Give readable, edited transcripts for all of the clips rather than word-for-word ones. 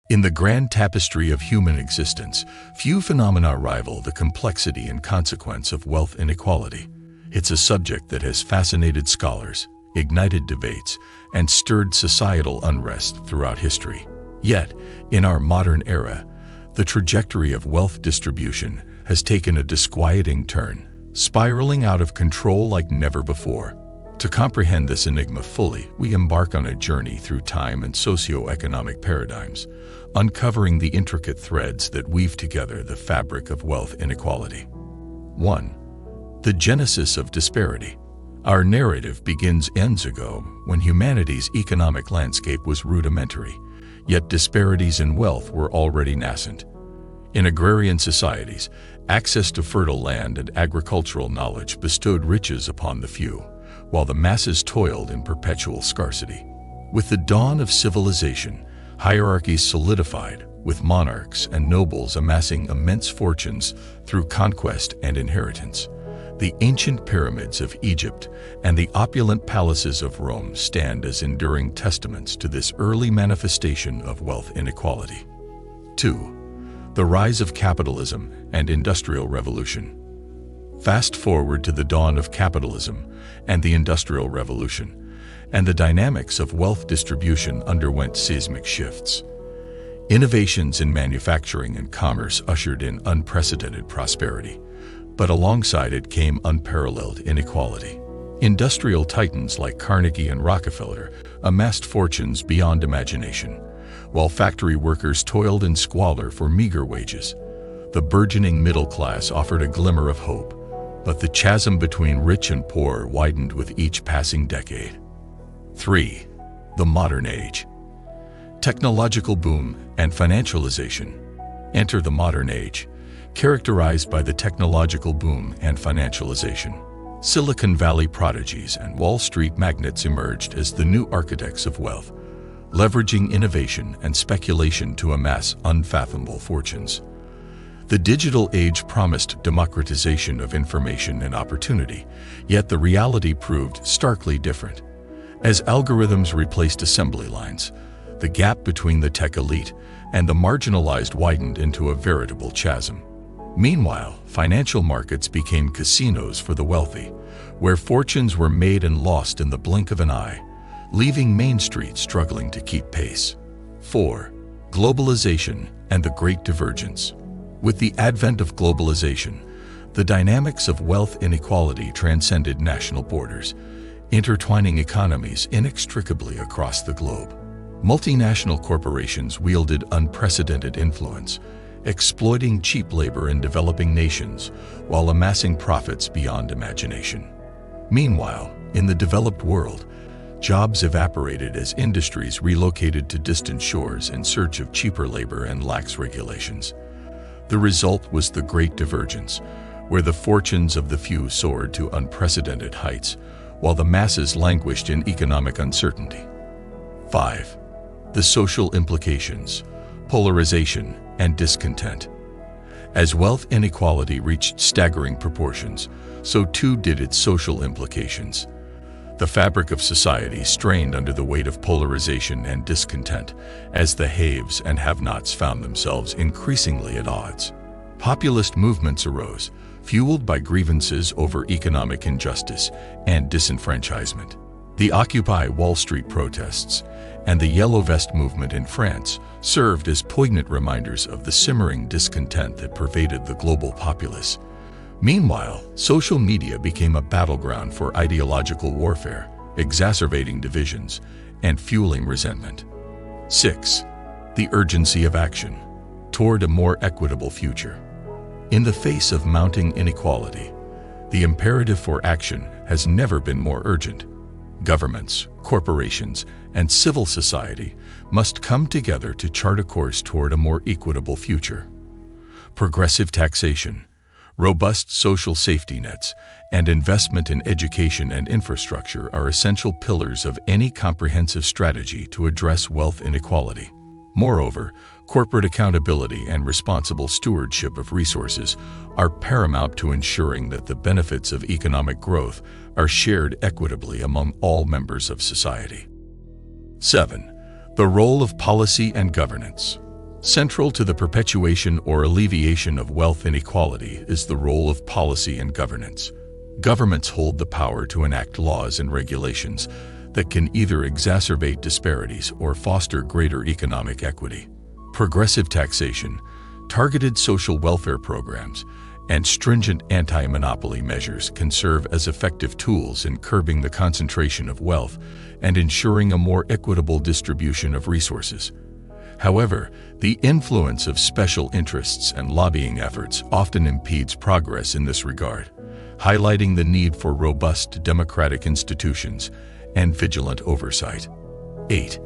In the grand tapestry of human existence, few phenomena rival the complexity and consequence of wealth inequality. It's a subject that has fascinated scholars, ignited debates, and stirred societal unrest throughout history. Yet, in our modern era, the trajectory of wealth distribution has taken a disquieting turn, spiraling out of control like never before. To comprehend this enigma fully, we embark on a journey through time and socioeconomic paradigms, uncovering the intricate threads that weave together the fabric of wealth inequality. 1. The genesis of disparity. Our narrative begins eons ago when humanity's economic landscape was rudimentary, yet disparities in wealth were already nascent. In agrarian societies, access to fertile land and agricultural knowledge bestowed riches upon the few, while the masses toiled in perpetual scarcity. With the dawn of civilization, hierarchies solidified, with monarchs and nobles amassing immense fortunes through conquest and inheritance. The ancient pyramids of Egypt and the opulent palaces of Rome stand as enduring testaments to this early manifestation of wealth inequality. 2. The rise of capitalism and industrial revolution. Fast forward to the dawn of capitalism and the Industrial Revolution, and the dynamics of wealth distribution underwent seismic shifts. Innovations in manufacturing and commerce ushered in unprecedented prosperity, but alongside it came unparalleled inequality. Industrial titans like Carnegie and Rockefeller amassed fortunes beyond imagination, while factory workers toiled in squalor for meager wages. The burgeoning middle class offered a glimmer of hope, but the chasm between rich and poor widened with each passing decade. 3. The modern age. Technological boom and financialization. Enter the modern age, characterized by the technological boom and financialization. Silicon Valley prodigies and Wall Street magnates emerged as the new architects of wealth, leveraging innovation and speculation to amass unfathomable fortunes. The digital age promised democratization of information and opportunity, yet the reality proved starkly different. As algorithms replaced assembly lines, the gap between the tech elite and the marginalized widened into a veritable chasm. Meanwhile, financial markets became casinos for the wealthy, where fortunes were made and lost in the blink of an eye, leaving Main Street struggling to keep pace. 4. Globalization and the Great Divergence. With the advent of globalization, the dynamics of wealth inequality transcended national borders, intertwining economies inextricably across the globe. Multinational corporations wielded unprecedented influence, exploiting cheap labor in developing nations while amassing profits beyond imagination. Meanwhile, in the developed world, jobs evaporated as industries relocated to distant shores in search of cheaper labor and lax regulations. The result was the Great Divergence, where the fortunes of the few soared to unprecedented heights, while the masses languished in economic uncertainty. 5. The social implications, polarization, and discontent. As wealth inequality reached staggering proportions, so too did its social implications. The fabric of society strained under the weight of polarization and discontent as the haves and have-nots found themselves increasingly at odds. Populist movements arose, fueled by grievances over economic injustice and disenfranchisement. The Occupy Wall Street protests and the Yellow Vest movement in France served as poignant reminders of the simmering discontent that pervaded the global populace. Meanwhile, social media became a battleground for ideological warfare, exacerbating divisions and fueling resentment. 6. The urgency of action toward a more equitable future. In the face of mounting inequality, the imperative for action has never been more urgent. Governments, corporations, and civil society must come together to chart a course toward a more equitable future. Progressive taxation, robust social safety nets, and investment in education and infrastructure are essential pillars of any comprehensive strategy to address wealth inequality. Moreover, corporate accountability and responsible stewardship of resources are paramount to ensuring that the benefits of economic growth are shared equitably among all members of society. 7. The role of policy and governance. Central to the perpetuation or alleviation of wealth inequality is the role of policy and governance. Governments hold the power to enact laws and regulations that can either exacerbate disparities or foster greater economic equity. Progressive taxation, targeted social welfare programs, and stringent anti-monopoly measures can serve as effective tools in curbing the concentration of wealth and ensuring a more equitable distribution of resources. However, the influence of special interests and lobbying efforts often impedes progress in this regard, highlighting the need for robust democratic institutions and vigilant oversight. 8.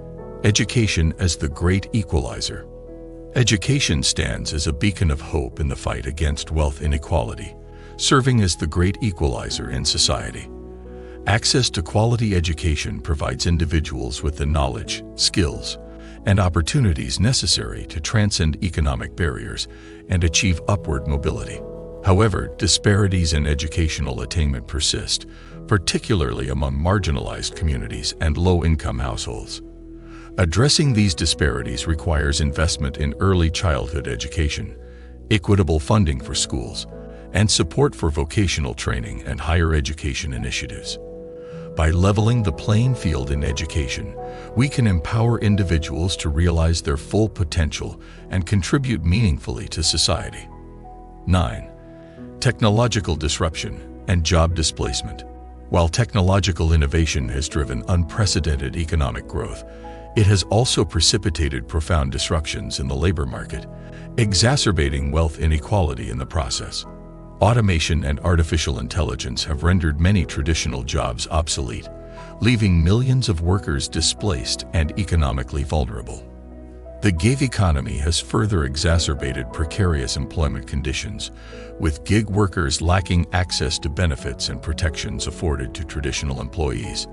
Education as the great equalizer. Education stands as a beacon of hope in the fight against wealth inequality, serving as the great equalizer in society. Access to quality education provides individuals with the knowledge, skills, and opportunities necessary to transcend economic barriers and achieve upward mobility. However, disparities in educational attainment persist, particularly among marginalized communities and low-income households. Addressing these disparities requires investment in early childhood education, equitable funding for schools, and support for vocational training and higher education initiatives. By leveling the playing field in education, we can empower individuals to realize their full potential and contribute meaningfully to society. 9. Technological disruption and job displacement. While technological innovation has driven unprecedented economic growth, it has also precipitated profound disruptions in the labor market, exacerbating wealth inequality in the process. Automation and artificial intelligence have rendered many traditional jobs obsolete, leaving millions of workers displaced and economically vulnerable. The gig economy has further exacerbated precarious employment conditions, with gig workers lacking access to benefits and protections afforded to traditional employees.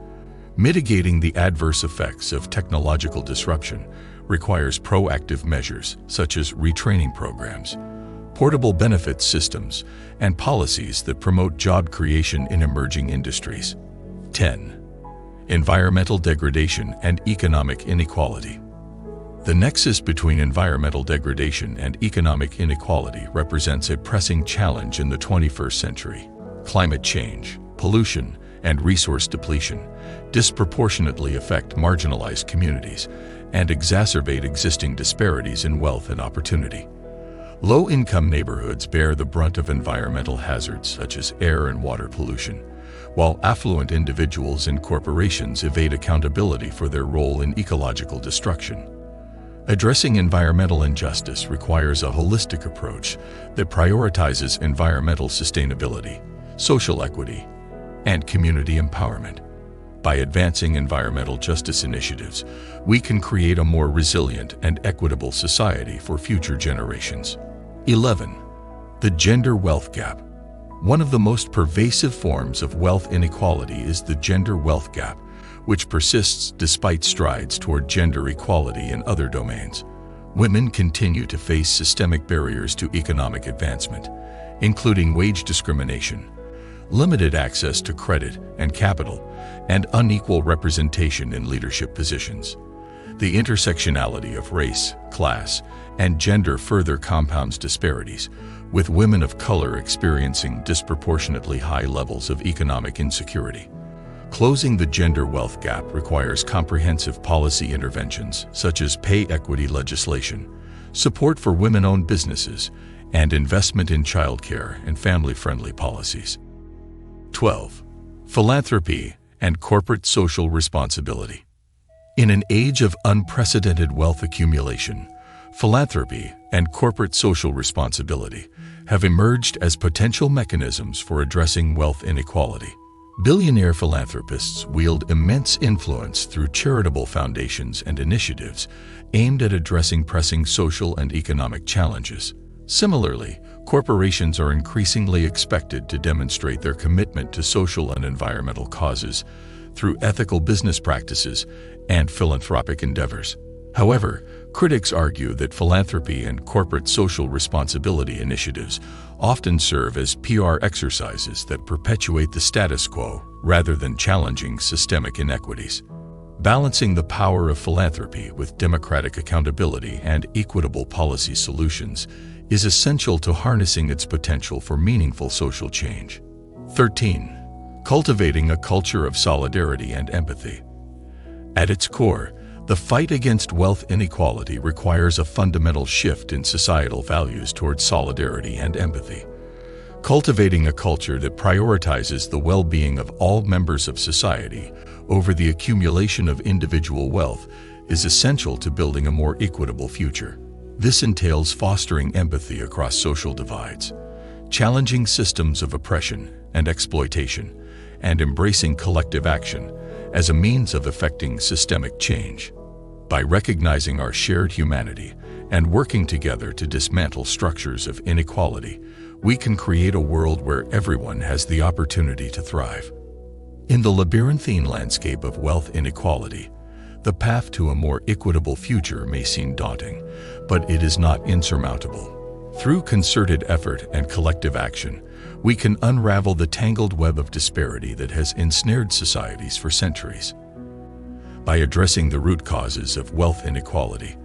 Mitigating the adverse effects of technological disruption requires proactive measures such as retraining programs, portable benefits systems, and policies that promote job creation in emerging industries. 10. Environmental degradation and economic inequality. The nexus between environmental degradation and economic inequality represents a pressing challenge in the 21st century. Climate change, pollution, and resource depletion disproportionately affect marginalized communities and exacerbate existing disparities in wealth and opportunity. Low-income neighborhoods bear the brunt of environmental hazards such as air and water pollution, while affluent individuals and corporations evade accountability for their role in ecological destruction. Addressing environmental injustice requires a holistic approach that prioritizes environmental sustainability, social equity, and community empowerment. By advancing environmental justice initiatives, we can create a more resilient and equitable society for future generations. 11. The gender wealth gap. One of the most pervasive forms of wealth inequality is the gender wealth gap, which persists despite strides toward gender equality in other domains. Women continue to face systemic barriers to economic advancement, including wage discrimination, limited access to credit and capital, and unequal representation in leadership positions. The intersectionality of race, class, and gender further compounds disparities, with women of color experiencing disproportionately high levels of economic insecurity. Closing the gender wealth gap requires comprehensive policy interventions such as pay equity legislation, support for women-owned businesses, and investment in childcare and family-friendly policies. 12. Philanthropy and corporate social responsibility. In an age of unprecedented wealth accumulation, philanthropy and corporate social responsibility have emerged as potential mechanisms for addressing wealth inequality. Billionaire philanthropists wield immense influence through charitable foundations and initiatives aimed at addressing pressing social and economic challenges. Similarly, corporations are increasingly expected to demonstrate their commitment to social and environmental causes through ethical business practices and philanthropic endeavors. However, critics argue that philanthropy and corporate social responsibility initiatives often serve as PR exercises that perpetuate the status quo rather than challenging systemic inequities. Balancing the power of philanthropy with democratic accountability and equitable policy solutions is essential to harnessing its potential for meaningful social change. 13. Cultivating a culture of solidarity and empathy. At its core, the fight against wealth inequality requires a fundamental shift in societal values towards solidarity and empathy. Cultivating a culture that prioritizes the well-being of all members of society over the accumulation of individual wealth is essential to building a more equitable future. This entails fostering empathy across social divides, challenging systems of oppression and exploitation, and embracing collective action as a means of effecting systemic change. By recognizing our shared humanity and working together to dismantle structures of inequality, we can create a world where everyone has the opportunity to thrive. In the labyrinthine landscape of wealth inequality, the path to a more equitable future may seem daunting, but it is not insurmountable. Through concerted effort and collective action, we can unravel the tangled web of disparity that has ensnared societies for centuries. By addressing the root causes of wealth inequality,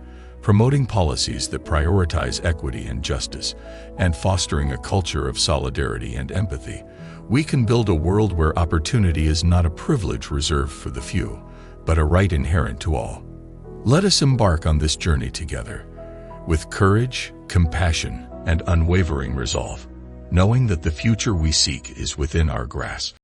promoting policies that prioritize equity and justice, and fostering a culture of solidarity and empathy, we can build a world where opportunity is not a privilege reserved for the few, but a right inherent to all. Let us embark on this journey together, with courage, compassion, and unwavering resolve, knowing that the future we seek is within our grasp.